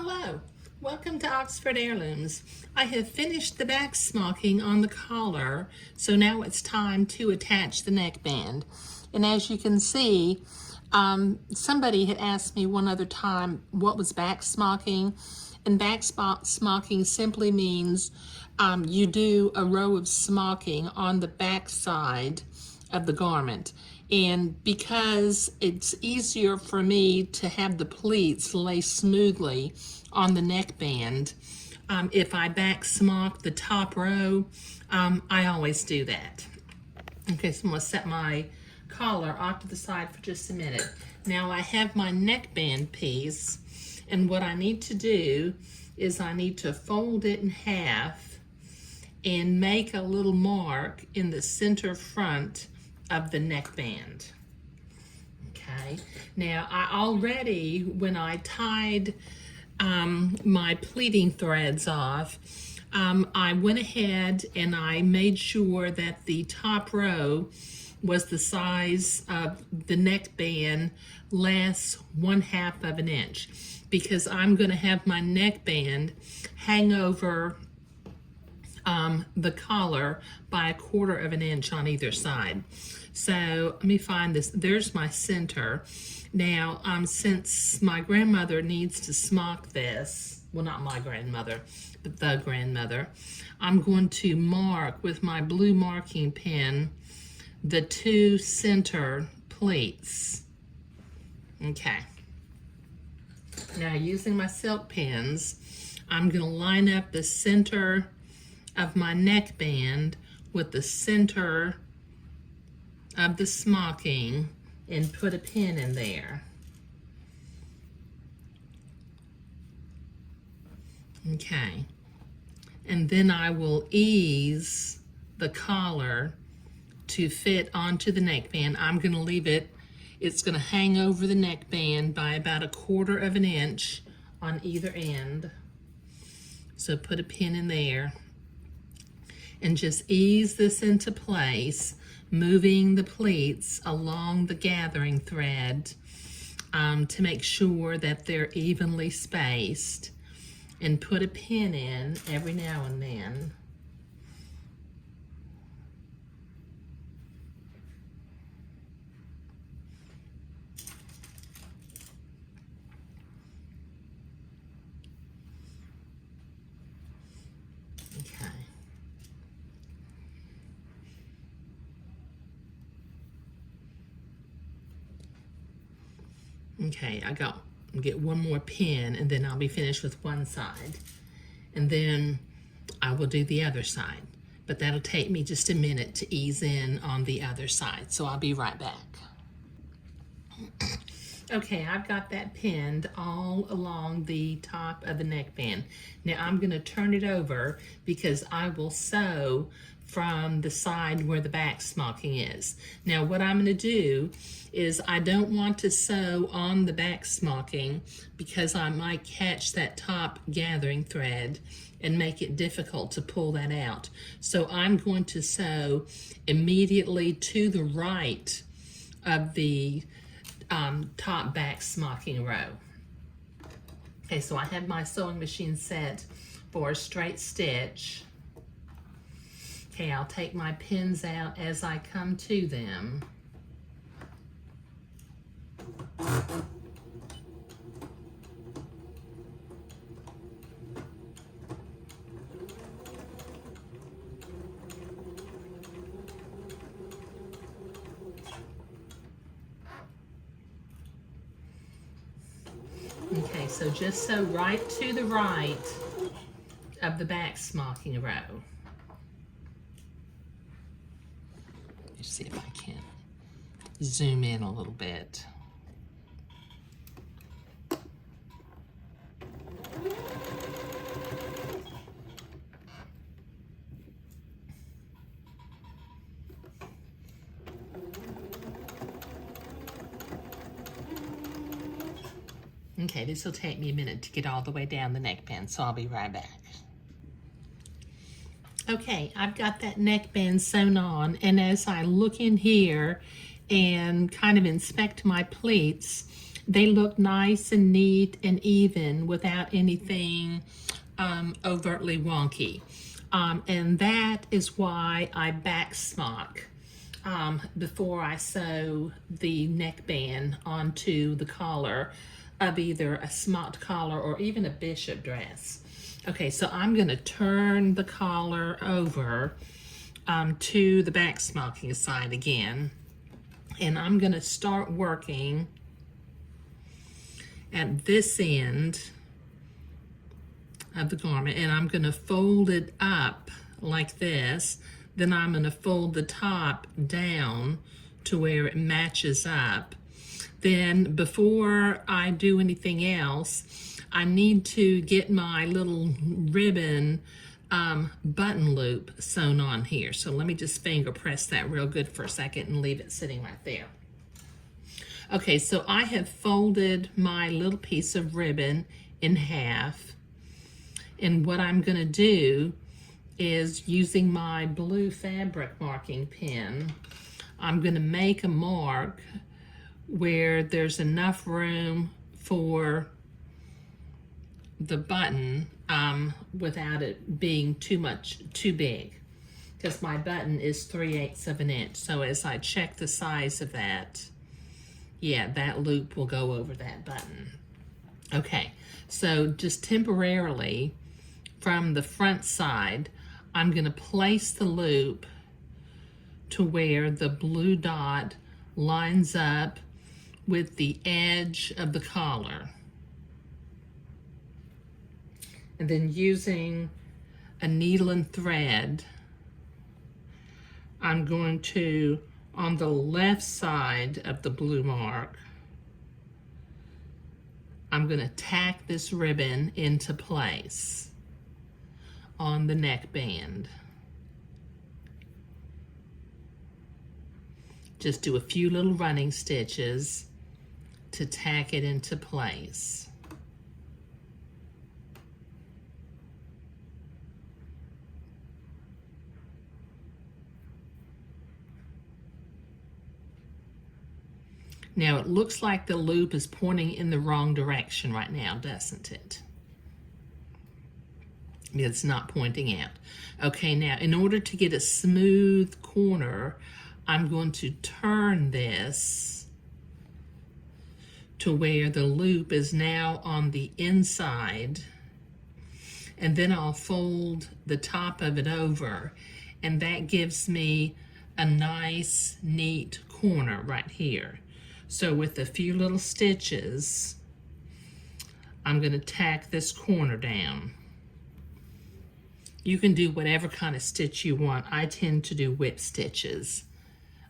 Hello, welcome to Oxford Heirlooms. I have finished the back smocking on the collar, so now it's time to attach the neckband. And as you can see, somebody had asked me one other time what was back smocking, and back smocking simply means you do a row of smocking on the back side of the garment. And because it's easier for me to have the pleats lay smoothly on the neckband, if I back smock the top row, I always do that. Okay, so I'm gonna set my collar off to the side for just a minute. Now I have my neckband piece, and what I need to do is I need to fold it in half and make a little mark in the center front of the neckband. Okay, now I already, when I tied my pleating threads off, I went ahead and I made sure that the top row was the size of the neckband less 1/2 of an inch, because I'm going to have my neckband hang over the collar by 1/4 of an inch on either side. So let me find this. There's my center. Now, since my grandmother needs to smock this, well, not my grandmother, but the grandmother, I'm going to mark with my blue marking pen the 2 center pleats. Okay. Now, using my silk pins, I'm going to line up the center of my neckband with the center of the smocking and put a pin in there. Okay, and then I will ease the collar to fit onto the neckband. I'm going to leave it, it's going to hang over the neckband by about 1/4 of an inch on either end. So put a pin in there and just ease this into place, moving the pleats along the gathering thread to make sure that they're evenly spaced, and put a pin in every now and then. Okay. Okay, get one more pin, and then I'll be finished with one side. And then I will do the other side. But that'll take me just a minute to ease in on the other side. So I'll be right back. Okay, I've got that pinned all along the top of the neckband. Now I'm going to turn it over because I will sew from the side where the back smocking is. Now what I'm going to do is I don't want to sew on the back smocking because I might catch that top gathering thread and make it difficult to pull that out. So I'm going to sew immediately to the right of the top back smocking row. Okay, so I have my sewing machine set for a straight stitch. Okay, I'll take my pins out as I come to them. Okay, so just sew right to the right of the back smocking row. Let's see if I can zoom in a little bit. Okay, this will take me a minute to get all the way down the neckband, so I'll be right back. Okay, I've got that neckband sewn on, and as I look in here and kind of inspect my pleats, They look nice and neat and even without anything overtly wonky. And that is why I back smock before I sew the neckband onto the collar of either a smocked collar or even a bishop dress. Okay, so I'm going to turn the collar over to the back smocking side again, and I'm going to start working at this end of the garment, and I'm going to fold it up like this. Then I'm going to fold the top down to where it matches up. Then before I do anything else, I need to get my little ribbon button loop sewn on here. So let me just finger press that real good for a second and leave it sitting right there. Okay, so I have folded my little piece of ribbon in half. And what I'm gonna do is, using my blue fabric marking pen, I'm gonna make a mark where there's enough room for the button without it being too big, because my button is 3/8 of an inch. So as I check the size of that, yeah, that loop will go over that button. Okay, so just temporarily from the front side, I'm going to place the loop to where the blue dot lines up with the edge of the collar. And then using a needle and thread, I'm going to, on the left side of the blue mark, I'm going to tack this ribbon into place on the neckband. Just do a few little running stitches to tack it into place. Now it looks like the loop is pointing in the wrong direction right now, doesn't it? It's not pointing out. Okay, now in order to get a smooth corner, I'm going to turn this to where the loop is now on the inside, and then I'll fold the top of it over, and that gives me a nice, neat corner right here. So with a few little stitches, I'm going to tack this corner down. You can do whatever kind of stitch you want. I tend to do whip stitches.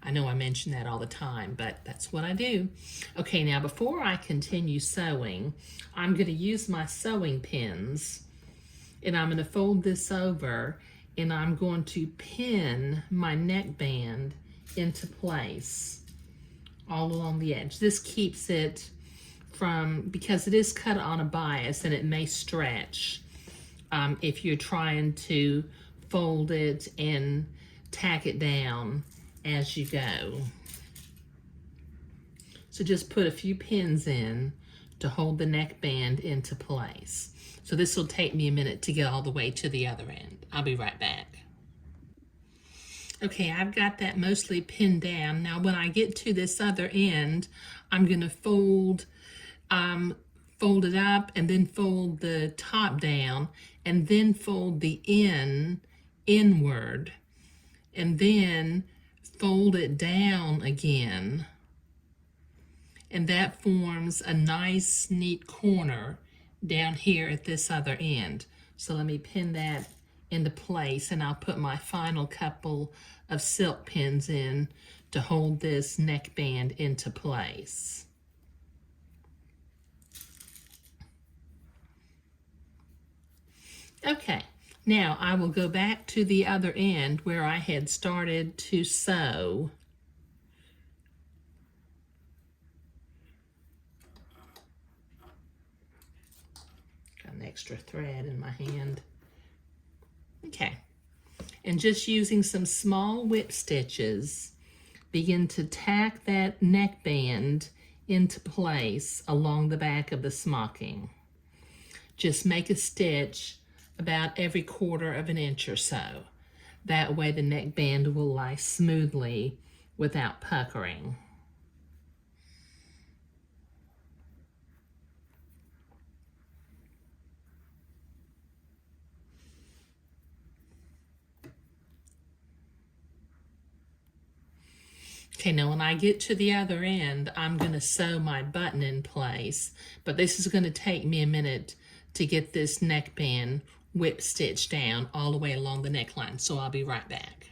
I know I mention that all the time, but that's what I do. Okay, now before I continue sewing, I'm going to use my sewing pins, and I'm going to fold this over, and I'm going to pin my neckband into place all along the edge. This keeps it from, because it is cut on a bias and it may stretch if you're trying to fold it and tack it down as you go. So just put a few pins in to hold the neckband into place. So this will take me a minute to get all the way to the other end. I'll be right back. Okay, I've got that mostly pinned down. Now when I get to this other end, I'm gonna fold it up, and then fold the top down, and then fold the inward, and then fold it down again. And that forms a nice, neat corner down here at this other end. So let me pin that into place, and I'll put my final couple of silk pins in to hold this neckband into place. Okay, now I will go back to the other end where I had started to sew. Got an extra thread in my hand. Okay, and just using some small whip stitches, begin to tack that neckband into place along the back of the smocking. Just make a stitch about every 1/4 of an inch or so. That way the neckband will lie smoothly without puckering. Okay, now when I get to the other end, I'm going to sew my button in place, but this is going to take me a minute to get this neckband whip stitched down all the way along the neckline, so I'll be right back.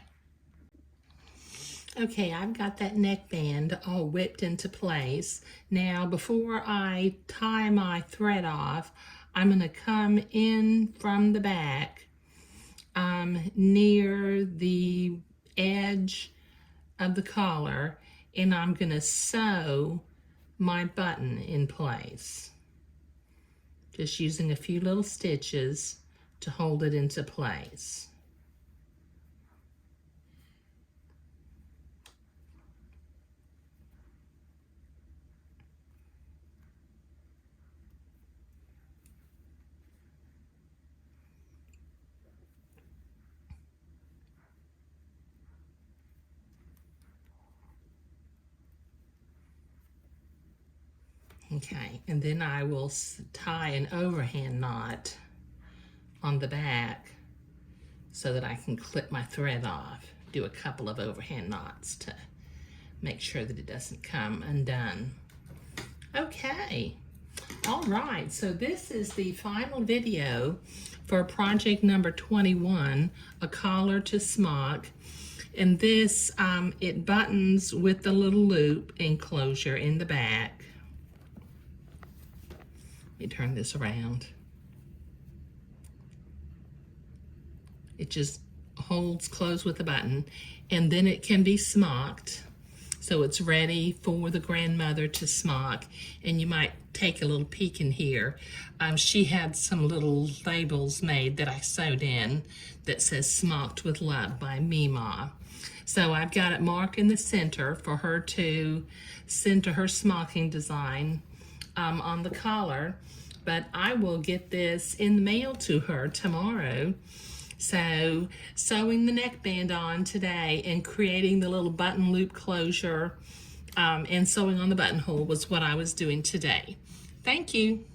Okay, I've got that neckband all whipped into place. Now, before I tie my thread off, I'm going to come in from the back near the edge of the collar, and I'm going to sew my button in place. Just using a few little stitches to hold it into place. Okay, and then I will tie an overhand knot on the back so that I can clip my thread off. Do a couple of overhand knots to make sure that it doesn't come undone. Okay, all right, so this is the final video for project number 21, a collar to smock. And this, it buttons with the little loop enclosure in the back. Let me turn this around. It just holds closed with a button, and then it can be smocked. So it's ready for the grandmother to smock, and you might take a little peek in here. She had some little labels made that I sewed in that says "Smocked with Love" by Mima. So I've got it marked in the center for her to center her smocking design on the collar, but I will get this in the mail to her tomorrow. So sewing the neckband on today and creating the little button loop closure and sewing on the buttonhole was what I was doing today. Thank you.